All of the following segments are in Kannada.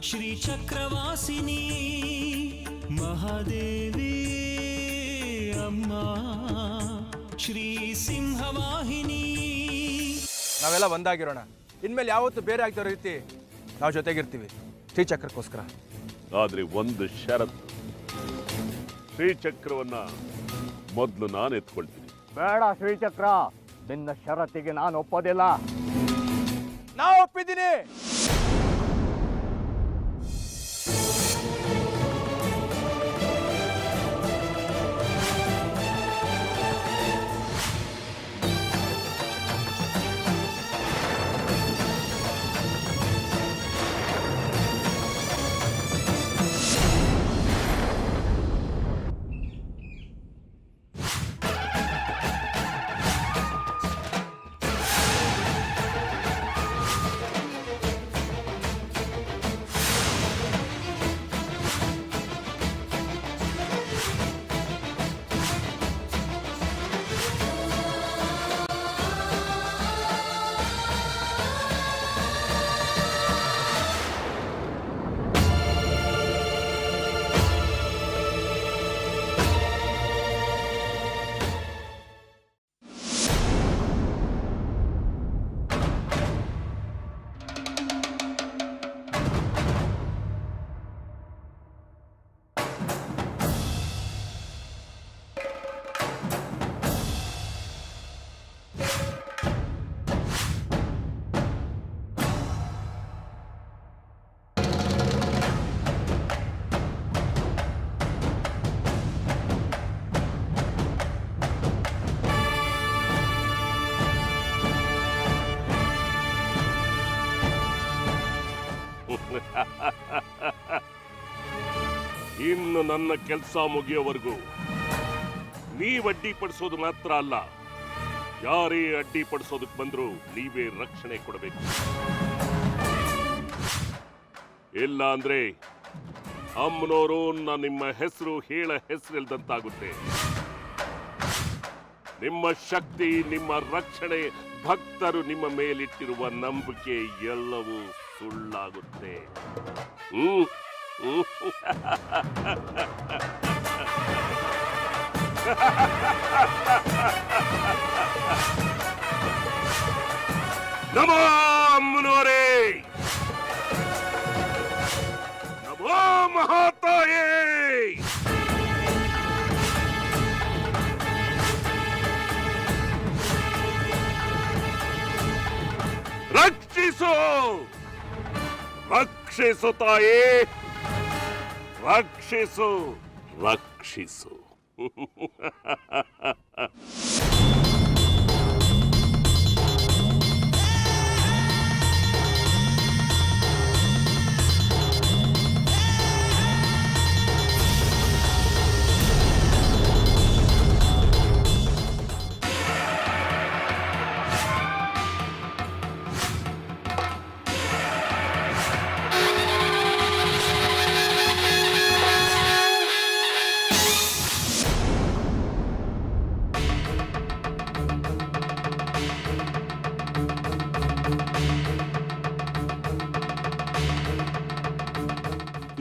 ಶ್ರೀಚಕ್ರವಾಸಿನಿ ಮಹಾದೇವಿ ಅಮ್ಮ ಶ್ರೀ ಸಿಂಹವಾಹಿನಿ. ನಾವೆಲ್ಲ ಒಂದಾಗಿರೋಣ. ಇನ್ಮೇಲೆ ಯಾವತ್ತೂ ಬೇರೆ ಆಗ್ತಿರೋ ರೀತಿ ನಾವು ಜೊತೆಗಿರ್ತೀವಿ ಶ್ರೀಚಕ್ರಕ್ಕೋಸ್ಕರ. ಆದ್ರೆ ಒಂದು ಷರತ್ತು, ಶ್ರೀಚಕ್ರವನ್ನ ಮೊದಲು ನಾನು ಎತ್ಕೊಳ್ತೀನಿ. ಬೇಡ ಶ್ರೀಚಕ್ರ, ನಿನ್ನ ಷರತ್ತಿಗೆ ನಾನು ಒಪ್ಪೋದಿಲ್ಲ. ನಾವು ಒಪ್ಪಿದ್ದೀನಿ. ಇನ್ನು ನನ್ನ ಕೆಲಸ ಮುಗಿಯೋವರೆಗೂ ನೀವ್ ಅಡ್ಡಿಪಡಿಸೋದು ಮಾತ್ರ ಅಲ್ಲ, ಯಾರೇ ಅಡ್ಡಿಪಡಿಸೋದಕ್ಕೆ ಬಂದ್ರು ನೀವೇ ರಕ್ಷಣೆ ಕೊಡಬೇಕು. ಇಲ್ಲ ಅಂದ್ರೆ ಅಮ್ಮನವರು ನಿಮ್ಮ ಹೆಸರು ಹೇಳ ಹೆಸರಿಲ್ದಂತಾಗುತ್ತೆ. ನಿಮ್ಮ ಶಕ್ತಿ, ನಿಮ್ಮ ರಕ್ಷಣೆ, ಭಕ್ತರು ನಿಮ್ಮ ಮೇಲಿಟ್ಟಿರುವ ನಂಬಿಕೆ ಎಲ್ಲವೂ ಸುಳ್ಳಾಗುತ್ತೆ. ನಮೋ ಅಮ್ಮನವರೇ, ನಮೋ ಮಹಾತಾಯೇ. ರಕ್ಷಿಸು, ರಕ್ಷಿಸು ತಾಯೇ, ರಕ್ಷಿಸು, ರಕ್ಷಿಸು.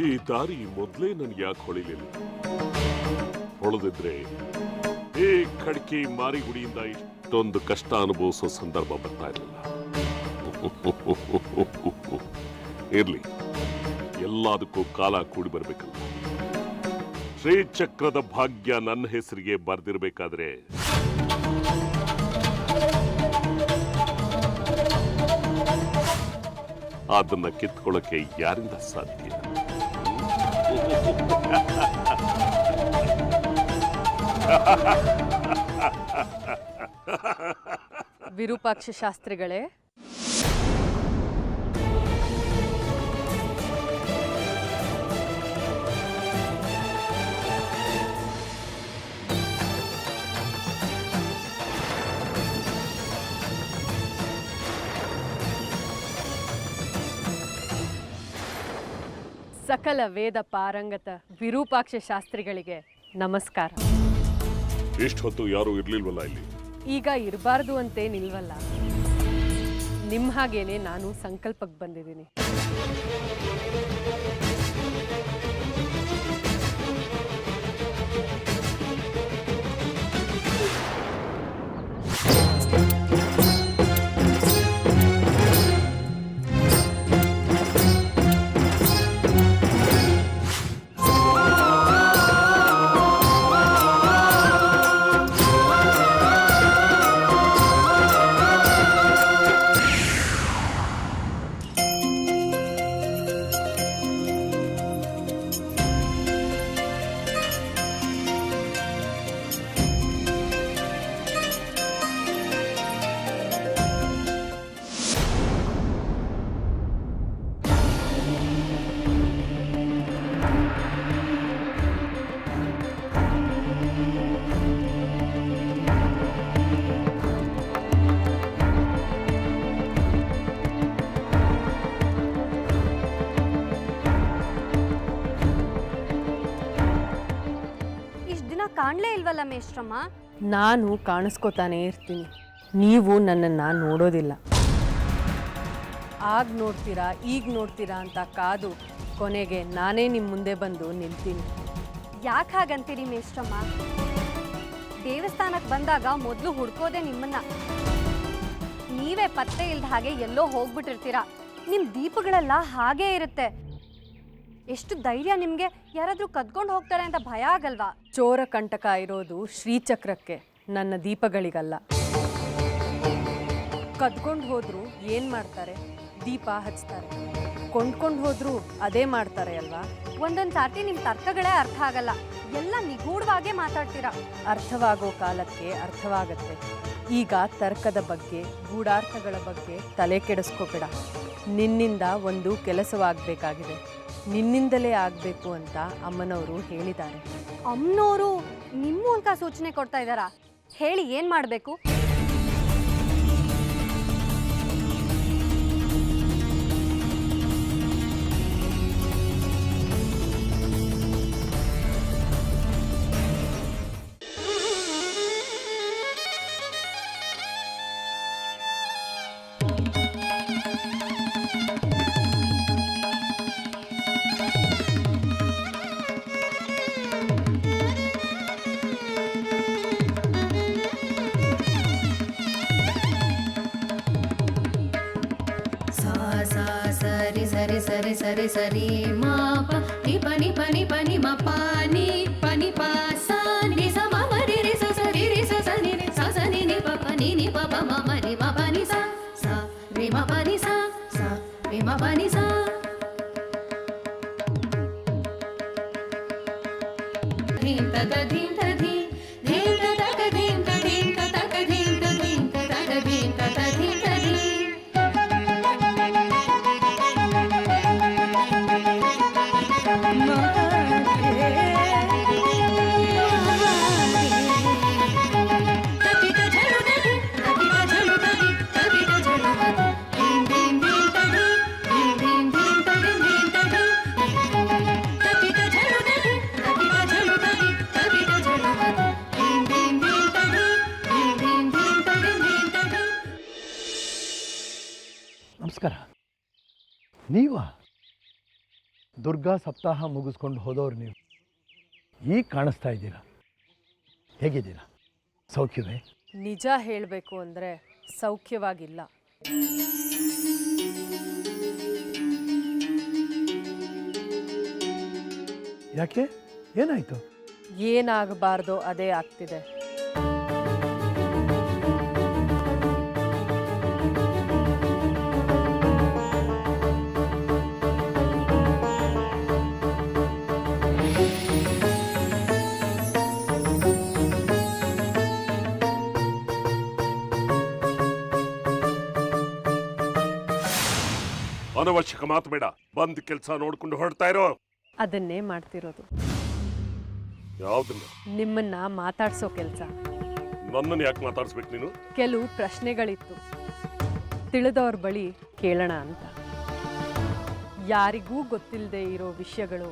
ಈ ದಾರಿ ಮೊದಲೇ ನನ್ಗೆ ಯಾಕೆ ಹೊಳಿಲಿಲ್ಲ? ಹೊಳೆದಿದ್ರೆ ಈ ಖಡ್ಕಿ ಮಾರಿಗುಡಿಯಿಂದ ಇಷ್ಟೊಂದು ಕಷ್ಟ ಅನುಭವಿಸೋ ಸಂದರ್ಭ ಬರ್ತಾ ಇರಲಿಲ್ಲ. ಇರ್ಲಿ, ಎಲ್ಲದಕ್ಕೂ ಕಾಲ ಕೂಡಿ ಬರ್ಬೇಕಲ್ಲ. ಶ್ರೀಚಕ್ರದ ಭಾಗ್ಯ ನನ್ನ ಹೆಸರಿಗೆ ಬರ್ದಿರ್ಬೇಕಾದ್ರೆ ಅದನ್ನ ಕಿತ್ಕೊಳ್ಳಕ್ಕೆ ಯಾರಿಂದ ಸಾಧ್ಯ? ವಿರೂಪಾಕ್ಷ ಶಾಸ್ತ್ರಿಗಳೇ, ಸಕಲ ವೇದ ಪಾರಂಗತ ವಿರೂಪಾಕ್ಷ ಶಾಸ್ತ್ರಿಗಳಿಗೆ ನಮಸ್ಕಾರ. ಇಷ್ಟೊತ್ತು ಯಾರು ಇರ್ಲಿಲ್ವಲ್ಲ ಇಲ್ಲಿ? ಈಗ ಇರಬಾರ್ದು ಅಂತೇನಿಲ್ವಲ್ಲ, ನಿಮ್ಮ ಹಾಗೇನೆ ನಾನು ಸಂಕಲ್ಪಕ್ಕೆ ಬಂದಿದ್ದೀನಿ. ಕಾಣ್ಲೇ ಇಲ್ವಲ್ಲ ಮೇಷ್ಟ್ರಮ್ಮ. ನಾನು ಕಾಣಿಸ್ಕೋತಾನೆ ಇರ್ತೀನಿ, ನೀವು ನನ್ನನ್ನು ನೋಡೋದಿಲ್ಲ. ಆಗ ನೋಡ್ತೀರಾ ಈಗ ನೋಡ್ತೀರಾ ಅಂತ ಕಾದು ಕೊನೆಗೆ ನಾನೇ ನಿಮ್ಮ ಮುಂದೆ ಬಂದು ನಿಲ್ತೀನಿ. ಯಾಕೆ ಹಾಗಂತೀರಿ ಮೇಷ್ಟ್ರಮ್ಮ? ದೇವಸ್ಥಾನಕ್ಕೆ ಬಂದಾಗ ಮೊದಲು ಹುಡ್ಕೋದೆ ನಿಮ್ಮನ್ನ. ನೀವೇ ಪತ್ತೆ ಇಲ್ದ ಹಾಗೆ ಎಲ್ಲೋ ಹೋಗ್ಬಿಟ್ಟಿರ್ತೀರಾ. ನಿಮ್ಮ ದೀಪಗಳೆಲ್ಲ ಹಾಗೇ ಇರುತ್ತೆ. ಎಷ್ಟು ಧೈರ್ಯ ನಿಮಗೆ? ಯಾರಾದರೂ ಕದ್ಕೊಂಡು ಹೋಗ್ತಾರೆ ಅಂತ ಭಯ ಆಗಲ್ವಾ? ಚೋರ ಕಂಟಕ ಇರೋದು ಶ್ರೀಚಕ್ರಕ್ಕೆ, ನನ್ನ ದೀಪಗಳಿಗಲ್ಲ. ಕದ್ಕೊಂಡು ಹೋದ್ರು ಏನು ಮಾಡ್ತಾರೆ? ದೀಪ ಹಚ್ತಾರೆ. ಕೊಂಡ್ಕೊಂಡು ಹೋದ್ರು ಅದೇ ಮಾಡ್ತಾರೆ ಅಲ್ವಾ? ಒಂದೊಂದು ಸಾರ್ತಿ ನಿಮ್ಮ ತರ್ಕಗಳೇ ಅರ್ಥ ಆಗಲ್ಲ. ಎಲ್ಲ ನಿಗೂಢವಾಗೇ ಮಾತಾಡ್ತೀರಾ. ಅರ್ಥವಾಗೋ ಕಾಲಕ್ಕೆ ಅರ್ಥವಾಗತ್ತೆ. ಈಗ ತರ್ಕದ ಬಗ್ಗೆ ಗೂಢಾರ್ಥಗಳ ಬಗ್ಗೆ ತಲೆ ಕೆಡಿಸ್ಕೋಬೇಡ. ನಿನ್ನಿಂದ ಒಂದು ಕೆಲಸವಾಗಬೇಕಾಗಿದೆ, ನಿನ್ನಿಂದಲೇ ಆಗಬೇಕು ಅಂತ ಅಮ್ಮನವರು ಹೇಳಿದ್ದಾರೆ. ಅಮ್ಮನವರು ನಿಮ್ಮ ಮೂಲಕ ಸೂಚನೆ ಕೊಡ್ತಾ ಇದ್ದಾರಾ? ಹೇಳಿ, ಏನು ಮಾಡಬೇಕು? సరి సరి సరి మా ప ని పని పని పని మా పాని పని పా సా ని స మ మ రి రి స స రి రి స స ని స స ని ని ప ప ని ని ప ప మ మ రి మ ప ని స స రి మ ప ని స స రి మ ప ని స ధీం త ద ధీం త ధీ ధీం త త క ధీం త ధీం త త క ధీం త ధీం త త క ధీం త త ధీం త ధీ ನಮಸ್ಕಾರ. ನೀವಾ? ದುರ್ಗಾ ಸಪ್ತಾಹ ಮುಗಿಸ್ಕೊಂಡು ಹೋದವ್ರು ನೀವು. ಈಗ ಕಾಣಿಸ್ತಾ ಇದ್ದೀರಾ. ಹೇಗಿದ್ದೀರಾ? ಸೌಖ್ಯವೇ? ನಿಜ ಹೇಳಬೇಕು ಅಂದರೆ ಸೌಖ್ಯವಾಗಿಲ್ಲ. ಯಾಕೆ? ಏನಾಯ್ತು? ಏನಾಗಬಾರ್ದೋ ಅದೇ ಆಗ್ತಿದೆ. ಅನವಶ್ಯಕ ಮಾತು ಬೇಡ. ಬಂದ್ ಕೆಲಸ ನೋಡ್ಕೊಂಡು ಹೊರಡ್ತಾ ಇರೋ. ಅದನ್ನೇ ಮಾಡ್ತಿರೋದು. ಯಾವ್ದನ್ನ? ನಿಮ್ಮನ್ನ ಮಾತಾಡ್ಸೋ ಕೆಲಸ. ನನ್ನನ್ನು ಯಾಕೆ ಮಾತಾಡ್ಸ್ಬೇಕು ನೀನು? ಕೆಲವು ಪ್ರಶ್ನೆಗಳಿತ್ತು, ತಿಳಿದವ್ರ ಬಳಿ ಕೇಳೋಣ ಅಂತ. ಯಾರಿಗೂ ಗೊತ್ತಿಲ್ಲದೆ ಇರೋ ವಿಷಯಗಳು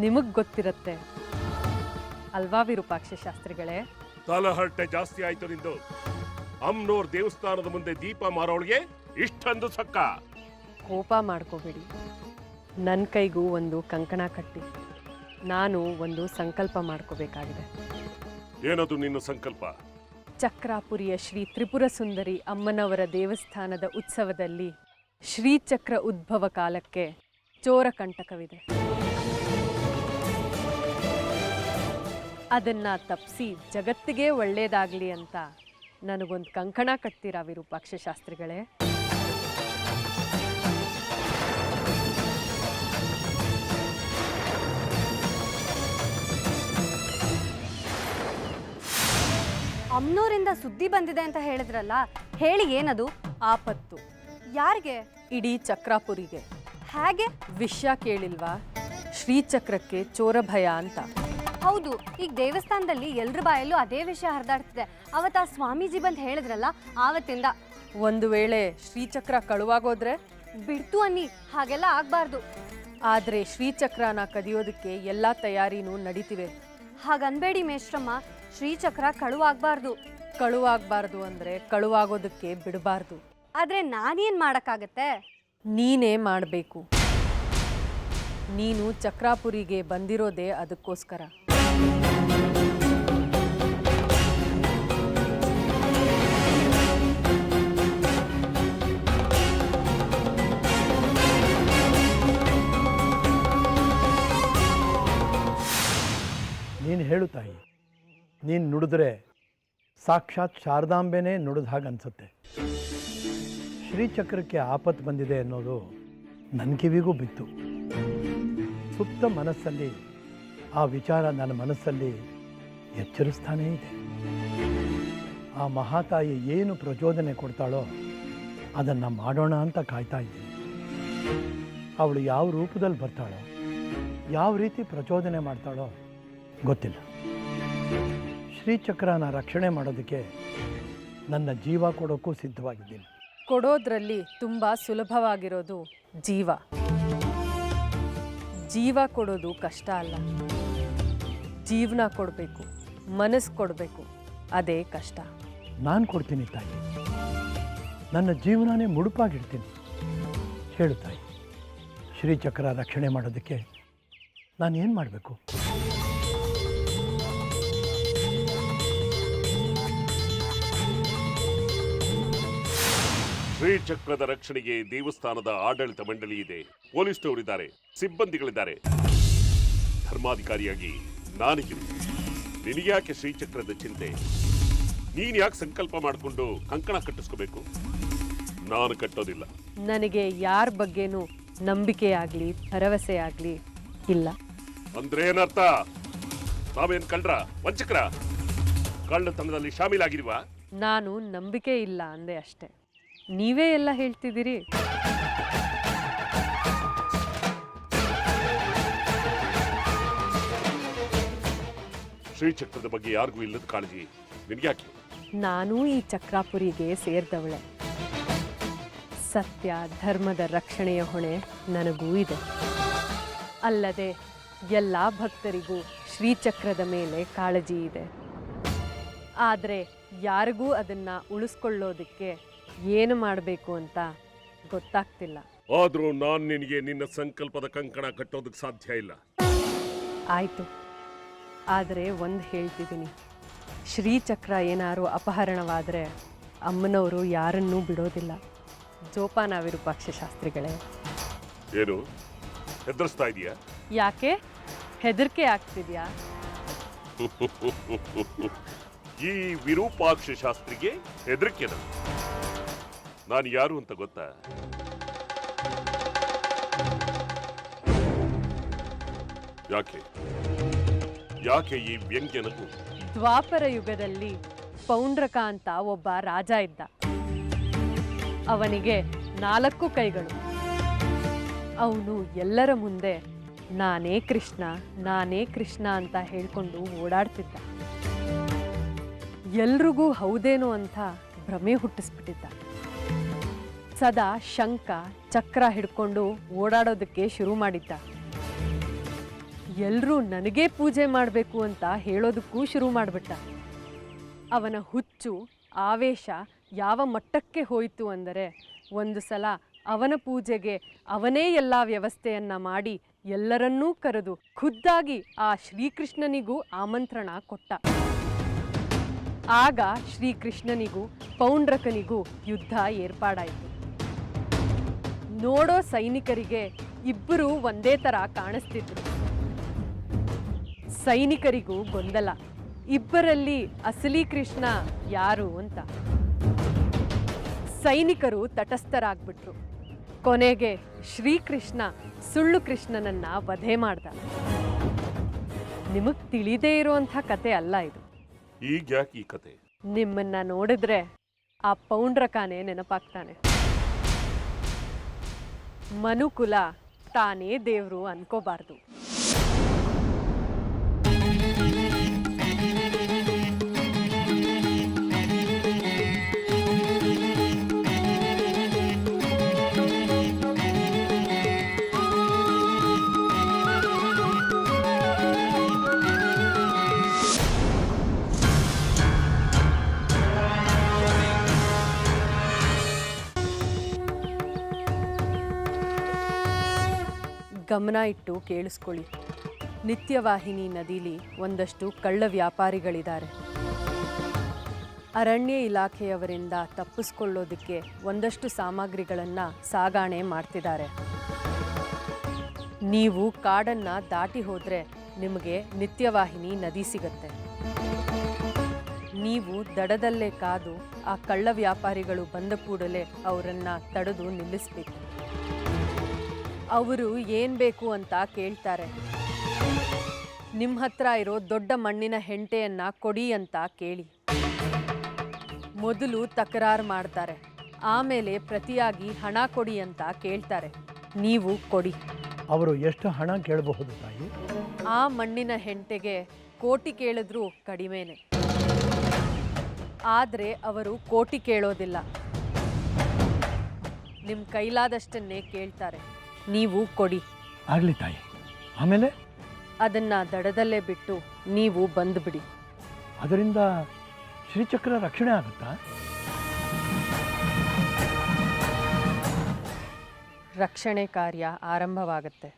ನಿಮಗ್ ಗೊತ್ತಿರತ್ತೆ ಅಲ್ವಾ ವಿರೂಪಾಕ್ಷ ಶಾಸ್ತ್ರಿಗಳೇ? ತಲಹರಟೆ ಜಾಸ್ತಿ ಆಯ್ತು ನಿಂದು. ಅಮ್ನೋರ್ ದೇವಸ್ಥಾನದ ಮುಂದೆ ದೀಪ ಮಾರೋಳಿಗೆ ಇಷ್ಟೊಂದು ಸಕ್ಕ. ಕೋಪ ಮಾಡ್ಕೋಬೇಡಿ. ನನ್ನ ಕೈಗೂ ಒಂದು ಕಂಕಣ ಕಟ್ಟಿ ನಾನು ಒಂದು ಸಂಕಲ್ಪ ಮಾಡ್ಕೋಬೇಕಾಗಿದೆ. ಏನದು ನಿನ್ನ ಸಂಕಲ್ಪ? ಚಕ್ರಾಪುರಿಯ ಶ್ರೀ ತ್ರಿಪುರ ಸುಂದರಿ ಅಮ್ಮನವರ ದೇವಸ್ಥಾನದ ಉತ್ಸವದಲ್ಲಿ ಶ್ರೀಚಕ್ರ ಉದ್ಭವ ಕಾಲಕ್ಕೆ ಚೋರ ಕಂಟಕವಿದೆ. ಅದನ್ನ ತಪ್ಪಿಸಿ ಜಗತ್ತಿಗೆ ಒಳ್ಳೇದಾಗಲಿ ಅಂತ ನನಗೊಂದು ಕಂಕಣ ಕಟ್ತೀರಾ ವಿರೂಪಾಕ್ಷ ಶಾಸ್ತ್ರಿಗಳೇ? ಅಮ್ನೂರಿಂದ ಸುದ್ದಿ ಬಂದಿದೆ ಅಂತ ಹೇಳಿದ್ರಲ್ಲ, ಹೇಳಿ ಏನದು? ಆಪತ್ತು ಯಾರಿಗೆ? ಇಡೀ ಚಕ್ರಾಪುರಿಗೆ. ಹೇಗೆ? ವಿಷಯ ಕೇಳಿಲ್ವಾ? ಶ್ರೀಚಕ್ರಕ್ಕೆ ಚೋರ ಭಯ ಅಂತ. ಹೌದು, ಈಗ ದೇವಸ್ಥಾನದಲ್ಲಿ ಎಲ್ರ ಬಾಯಲ್ಲೂ ಅದೇ ವಿಷಯ ಹರಿದಾಡ್ತಿದೆ. ಅವತ್ತು ಆ ಸ್ವಾಮೀಜಿ ಬಂದು ಹೇಳಿದ್ರಲ್ಲ, ಆವತ್ತಿಂದ. ಒಂದು ವೇಳೆ ಶ್ರೀಚಕ್ರ ಕಳುವಾಗೋದ್ರೆ? ಬಿಡ್ತು ಅನ್ನಿ, ಹಾಗೆಲ್ಲ ಆಗ್ಬಾರ್ದು. ಆದರೆ ಶ್ರೀಚಕ್ರನ ಕದಿಯೋದಕ್ಕೆ ಎಲ್ಲ ತಯಾರಿನೂ ನಡೀತಿವೆ. ಹಾಗನ್ಬೇಡಿ ಮೇಷ್ಟ್ರಮ್ಮ, ಶ್ರೀಚಕ್ರ ಕಳುವಾಗ್ಬಾರ್ದು. ಕಳುವಾಗಬಾರ್ದು ಅಂದರೆ ಕಳುವಾಗೋದಕ್ಕೆ ಬಿಡಬಾರ್ದು. ಆದರೆ ನಾನೇನು ಮಾಡೋಕ್ಕಾಗತ್ತೆ? ನೀನೇ ಮಾಡಬೇಕು. ನೀನು ಚಕ್ರಾಪುರಿಗೆ ಬಂದಿರೋದೇ ಅದಕ್ಕೋಸ್ಕರ. ನೀನು ಹೇಳು ತಾಯಿ, ನೀನು ನುಡಿದ್ರೆ ಸಾಕ್ಷಾತ್ ಶಾರದಾಂಬೆನೇ ನುಡಿದ ಹಾಗೆ ಅನಿಸುತ್ತೆ. ಶ್ರೀಚಕ್ರಕ್ಕೆ ಆಪತ್ತು ಬಂದಿದೆ ಅನ್ನೋದು ನನ್ನ ಕಿವಿಗೂ ಬಿತ್ತು. ಸುಪ್ತ ಮನಸ್ಸಲ್ಲಿ ಆ ವಿಚಾರ ನನ್ನ ಮನಸ್ಸಲ್ಲಿ ಎಚ್ಚರಿಸ್ತಾನೇ ಇದೆ. ಆ ಮಹಾತಾಯಿ ಏನು ಪ್ರಚೋದನೆ ಕೊಡ್ತಾಳೋ ಅದನ್ನು ಮಾಡೋಣ ಅಂತ ಕಾಯ್ತಾ ಇದ್ದೀನಿ. ಅವಳು ಯಾವ ರೂಪದಲ್ಲಿ ಬರ್ತಾಳೋ, ಯಾವ ರೀತಿ ಪ್ರಚೋದನೆ ಮಾಡ್ತಾಳೋ ಗೊತ್ತಿಲ್ಲ. ಶ್ರೀಚಕ್ರನ ರಕ್ಷಣೆ ಮಾಡೋದಕ್ಕೆ ನನ್ನ ಜೀವ ಕೊಡೋಕ್ಕೂ ಸಿದ್ಧವಾಗಿದ್ದೀನಿ. ಕೊಡೋದ್ರಲ್ಲಿ ತುಂಬ ಸುಲಭವಾಗಿರೋದು ಜೀವ. ಜೀವ ಕೊಡೋದು ಕಷ್ಟ ಅಲ್ಲ. ಜೀವನ ಕೊಡಬೇಕು, ಮನಸ್ಸು ಕೊಡಬೇಕು, ಅದೇ ಕಷ್ಟ. ನಾನು ಕೊಡ್ತೀನಿ ತಾಯಿ, ನನ್ನ ಜೀವನನೇ ಮುಡುಪಾಗಿಡ್ತೀನಿ. ಹೇಳು ತಾಯಿ, ಶ್ರೀಚಕ್ರ ರಕ್ಷಣೆ ಮಾಡೋದಕ್ಕೆ ನಾನೇನು ಮಾಡಬೇಕು? ಶ್ರೀಚಕ್ರದ ರಕ್ಷಣೆಗೆ ದೇವಸ್ಥಾನದ ಆಡಳಿತ ಮಂಡಳಿ ಇದೆ, ಪೊಲೀಸ್ನವರಿದ್ದಾರೆ, ಸಿಬ್ಬಂದಿಗಳಿದ್ದಾರೆ. ಧರ್ಮಾಧಿಕಾರಿಯಾಗಿ ನಾನಿದ್ದೀನಿ. ನಿನಗ್ಯಾಕೆ ಶ್ರೀಚಕ್ರದ ಚಿಂತೆ? ನೀನ್ ಯಾಕೆ ಸಂಕಲ್ಪ ಮಾಡಿಕೊಂಡು ಕಂಕಣ ಕಟ್ಟಿಸ್ಕೋಬೇಕು? ನಾನು ಕಟ್ಟೋದಿಲ್ಲ. ನನಗೆ ಯಾರ ಬಗ್ಗೆನೂ ನಂಬಿಕೆ ಆಗಲಿ ಭರವಸೆ ಆಗಲಿ ಇಲ್ಲ. ಅಂದ್ರೆ ಏನರ್ಥ? ನಾವೇನ್ ಕಳ್ರ, ವಂಚಕ್ರ, ಕಳ್ಳತನದಲ್ಲಿ ಶಾಮೀಲಾಗಿಲ್ವಾ? ನಾನು ನಂಬಿಕೆ ಇಲ್ಲ ಅಂದೆ ಅಷ್ಟೆ. ನೀವೇ ಎಲ್ಲ ಹೇಳ್ತಿದ್ದೀರಿ. ಶ್ರೀಚಕ್ರದ ಬಗ್ಗೆ ಯಾರಿಗೂ ಇಲ್ಲದ ಕಾಳಜಿ ನಿನ್ಗ್ಯಾಕೆ? ನಾನು ಈ ಚಕ್ರಾಪುರಿಗೆ ಸೇರಿದವಳೆ. ಸತ್ಯ ಧರ್ಮದ ರಕ್ಷಣೆಯ ಹೊಣೆ ನನಗೂ ಇದೆ. ಅಲ್ಲದೆ ಎಲ್ಲ ಭಕ್ತರಿಗೂ ಶ್ರೀಚಕ್ರದ ಮೇಲೆ ಕಾಳಜಿ ಇದೆ. ಆದರೆ ಯಾರಿಗೂ ಅದನ್ನು ಉಳಿಸ್ಕೊಳ್ಳೋದಕ್ಕೆ ಏನು ಮಾಡಬೇಕು ಅಂತ ಗೊತ್ತಾಗ್ತಿಲ್ಲ. ಆದರೂ ನಾನು ನಿನಗೆ ನಿನ್ನ ಸಂಕಲ್ಪದ ಕಂಕಣ ಕಟ್ಟೋದಕ್ಕೆ ಸಾಧ್ಯ ಇಲ್ಲ. ಆಯಿತು, ಆದರೆ ಒಂದು ಹೇಳ್ತಿದ್ದೀನಿ, ಶ್ರೀಚಕ್ರ ಏನಾರು ಅಪಹರಣವಾದರೆ ಅಮ್ಮನವರು ಯಾರನ್ನೂ ಬಿಡೋದಿಲ್ಲ. ಜೋಪಾನ ವಿರೂಪಾಕ್ಷ ಶಾಸ್ತ್ರಿಗಳೇ. ಏನು ಹೆದರ್ಸ್ತಾ ಇದೀಯಾ? ಯಾಕೆ ಹೆದರಿಕೆ ಆಗ್ತಿದ್ಯಾ? ಈ ವಿರೂಪಾಕ್ಷ ಶಾಸ್ತ್ರಿಗೆ ಹೆದರಿಕೆನ? ನಾನು ಯಾರು ಅಂತ ಗೊತ್ತಾ? ಯಾಕೆ ಯಾಕೆ ಈ ವ್ಯಂಗ್ಯನಗೂ? ದ್ವಾಪರ ಯುಗದಲ್ಲಿ ಪೌಂಡ್ರಕ ಅಂತ ಒಬ್ಬ ರಾಜ ಇದ್ದ. ಅವನಿಗೆ 4 ಕೈಗಳು. ಅವನು ಎಲ್ಲರ ಮುಂದೆ ನಾನೇ ಕೃಷ್ಣ, ನಾನೇ ಕೃಷ್ಣ ಅಂತ ಹೇಳ್ಕೊಂಡು ಓಡಾಡ್ತಿದ್ದ. ಎಲ್ರಿಗೂ ಹೌದೇನೋ ಅಂತ ಭ್ರಮೆ ಹುಟ್ಟಿಸ್ಬಿಟ್ಟಿದ್ದ. ಸದಾ ಶಂಖ ಚಕ್ರ ಹಿಡ್ಕೊಂಡು ಓಡಾಡೋದಕ್ಕೆ ಶುರು ಮಾಡಿದ್ದ. ಎಲ್ಲರೂ ನನಗೇ ಪೂಜೆ ಮಾಡಬೇಕು ಅಂತ ಹೇಳೋದಕ್ಕೂ ಶುರು ಮಾಡಿಬಿಟ್ಟ. ಅವನ ಹುಚ್ಚು ಆವೇಶ ಯಾವ ಮಟ್ಟಕ್ಕೆ ಹೋಯಿತು ಅಂದರೆ ಒಂದು ಸಲ ಅವನ ಪೂಜೆಗೆ ಅವನೇ ಎಲ್ಲ ವ್ಯವಸ್ಥೆಯನ್ನ ಮಾಡಿ ಎಲ್ಲರನ್ನೂ ಕರೆದು ಖುದ್ದಾಗಿ ಆ ಶ್ರೀಕೃಷ್ಣನಿಗೂ ಆಮಂತ್ರಣ ಕೊಟ್ಟ. ಆಗ ಶ್ರೀಕೃಷ್ಣನಿಗೂ ಪೌಂಡ್ರಕನಿಗೂ ಯುದ್ಧ ಏರ್ಪಾಡಾಯಿತು. ನೋಡೋ ಸೈನಿಕರಿಗೆ ಇಬ್ಬರೂ ಒಂದೇ ಥರ ಕಾಣಿಸ್ತಿದ್ರು. ಸೈನಿಕರಿಗೂ ಗೊಂದಲ, ಇಬ್ಬರಲ್ಲಿ ಅಸಲಿ ಕೃಷ್ಣ ಯಾರು ಅಂತ. ಸೈನಿಕರು ತಟಸ್ಥರಾಗ್ಬಿಟ್ರು. ಕೊನೆಗೆ ಶ್ರೀಕೃಷ್ಣ ಸುಳ್ಳು ಕೃಷ್ಣನನ್ನ ವಧೆ ಮಾಡ್ದ. ನಿಮಗ್ ತಿಳಿದೇ ಇರುವಂಥ ಕತೆ ಅಲ್ಲ ಇದು. ಈಗ ಯಾಕೆ ಈ ಕತೆ? ನಿಮ್ಮನ್ನ ನೋಡಿದ್ರೆ ಆ ಪೌಂಡ್ರಕಾನೇ ನೆನಪಾಗ್ತಾನೆ. ಮನುಕುಲ ತಾನೇ ದೇವ್ರು ಅನ್ಕೋಬಾರ್ದು. ಗಮನ ಇಟ್ಟು ಕೇಳಿಸ್ಕೊಳ್ಳಿ. ನಿತ್ಯವಾಹಿನಿ ನದಿಲಿ ಒಂದಷ್ಟು ಕಳ್ಳ ವ್ಯಾಪಾರಿಗಳಿದ್ದಾರೆ. ಅರಣ್ಯ ಇಲಾಖೆಯವರಿಂದ ತಪ್ಪಿಸ್ಕೊಳ್ಳೋದಕ್ಕೆ ಒಂದಷ್ಟು ಸಾಮಗ್ರಿಗಳನ್ನು ಸಾಗಾಣೆ ಮಾಡ್ತಿದ್ದಾರೆ. ನೀವು ಕಾಡನ್ನು ದಾಟಿ ಹೋದರೆ ನಿಮಗೆ ನಿತ್ಯವಾಹಿನಿ ನದಿ ಸಿಗತ್ತೆ. ನೀವು ದಡದಲ್ಲೇ ಕಾದು ಆ ಕಳ್ಳ ವ್ಯಾಪಾರಿಗಳು ಬಂದ ಕೂಡಲೇ ಅವರನ್ನು ತಡೆದು ನಿಲ್ಲಿಸಬೇಕು. ಅವರು ಏನು ಬೇಕು ಅಂತ ಕೇಳ್ತಾರೆ. ನಿಮ್ಮ ಹತ್ರ ಇರೋ ದೊಡ್ಡ ಮಣ್ಣಿನ ಹೆಂಟೆಯನ್ನು ಕೊಡಿ ಅಂತ ಕೇಳಿ. ಮೊದಲು ತಕರಾರು ಮಾಡ್ತಾರೆ, ಆಮೇಲೆ ಪ್ರತಿಯಾಗಿ ಹಣ ಕೊಡಿ ಅಂತ ಕೇಳ್ತಾರೆ. ನೀವು ಕೊಡಿ. ಅವರು ಎಷ್ಟು ಹಣ ಕೇಳಬಹುದು ತಾಯಿ? ಆ ಮಣ್ಣಿನ ಹೆಂಟೆಗೆ ಕೋಟಿ ಕೇಳಿದ್ರೂ ಕಡಿಮೆನೆ. ಆದರೆ ಅವರು ಕೋಟಿ ಕೇಳೋದಿಲ್ಲ, ನಿಮ್ಮ ಕೈಲಾದಷ್ಟನ್ನೇ ಕೇಳ್ತಾರೆ. ನೀವು ಕೊಡಿ. ಆಗಲಿ ತಾಯಿ. ಆಮೇಲೆ ಅದನ್ನು ದಡದಲ್ಲೇ ಬಿಟ್ಟು ನೀವು ಬಂದುಬಿಡಿ. ಅದರಿಂದ ಶ್ರೀಚಕ್ರ ರಕ್ಷಣೆ ಆಗುತ್ತಾ? ರಕ್ಷಣೆ ಕಾರ್ಯ ಆರಂಭವಾಗುತ್ತೆ.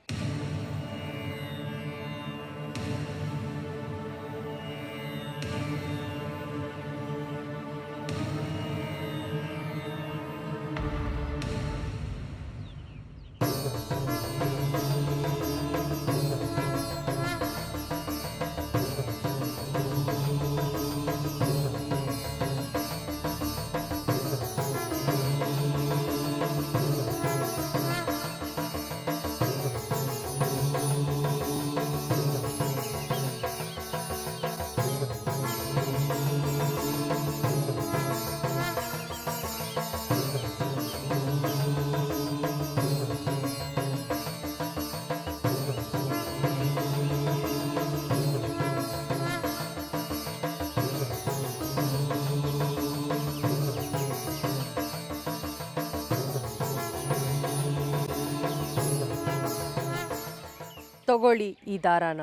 ತಗೊಳ್ಳಿ ಈ ದಾರಾನ.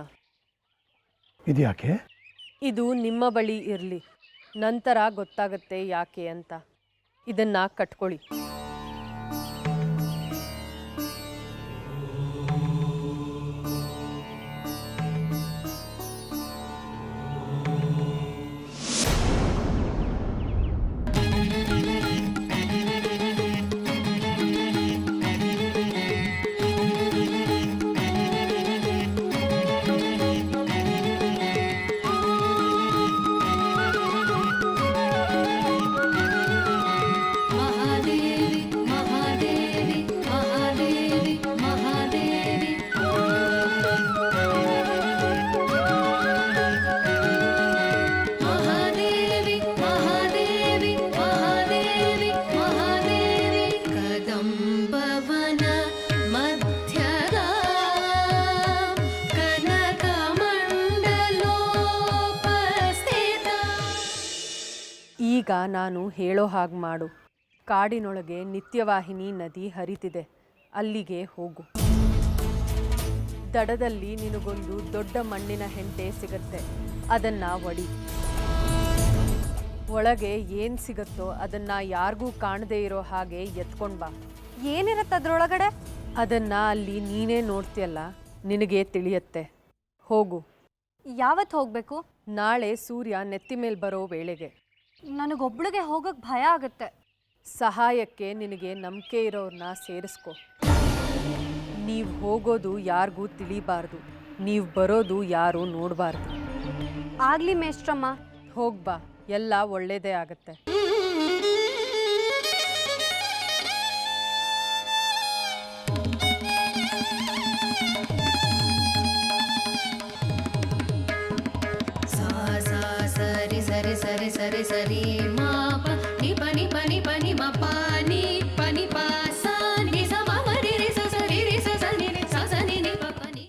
ಇದ್ಯಾಕೆ? ಇದು ನಿಮ್ಮ ಬಳಿ ಇರಲಿ, ನಂತರ ಗೊತ್ತಾಗುತ್ತೆ ಯಾಕೆ ಅಂತ. ಇದನ್ನ ಕಟ್ಕೊಳ್ಳಿ. ಈಗ ನಾನು ಹೇಳೋ ಹಾಗೆ ಮಾಡು. ಕಾಡಿನೊಳಗೆ ನಿತ್ಯವಾಹಿನಿ ನದಿ ಹರಿತಿದೆ, ಅಲ್ಲಿಗೆ ಹೋಗು. ದಡದಲ್ಲಿ ನಿನಗೊಂದು ದೊಡ್ಡ ಮಣ್ಣಿನ ಹೆಂಟೆ ಸಿಗತ್ತೆ, ಅದನ್ನ ಒಡಿ. ಒಳಗೆ ಏನು ಸಿಗತ್ತೋ ಅದನ್ನ ಯಾರಿಗೂ ಕಾಣದೇ ಇರೋ ಹಾಗೆ ಎತ್ಕೊಂಡು ಬಾ. ಏನಿರುತ್ತೆ ಅದ್ರೊಳಗಡೆ? ಅದನ್ನ ಅಲ್ಲಿ ನೀನೇ ನೋಡ್ತೀಯಲ್ಲ, ನಿನಗೆ ತಿಳಿಯತ್ತೆ. ಹೋಗು. ಯಾವತ್ತು ಹೋಗ್ಬೇಕು? ನಾಳೆ ಸೂರ್ಯ ನೆತ್ತಿ ಮೇಲೆ ಬರೋ ವೇಳೆಗೆ. ನನಗೊಬ್ಳಿಗೆ ಹೋಗಕ್ಕೆ ಭಯ ಆಗುತ್ತೆ. ಸಹಾಯಕ್ಕೆ ನಿನಗೆ ನಂಬಿಕೆ ಇರೋರನ್ನ ಸೇರಿಸ್ಕೊ. ನೀವು ಹೋಗೋದು ಯಾರಿಗೂ ತಿಳಿಬಾರ್ದು, ನೀವು ಬರೋದು ಯಾರು ನೋಡಬಾರ್ದು. ಆಗ್ಲಿ ಮೇಷ್ಟ್ರಮ್ಮ. ಹೋಗ್ಬಾ, ಎಲ್ಲ ಒಳ್ಳೇದೇ ಆಗತ್ತೆ. ಸರಿ ಸರಿ ಸರಿ ಸರಿ ಸರಿ ಮಾ ಪ ನಿ ಪ ನಿ ಪ ನಿ ಪ ನಿ ಮ ಪ ನಿ ಪ ನಿ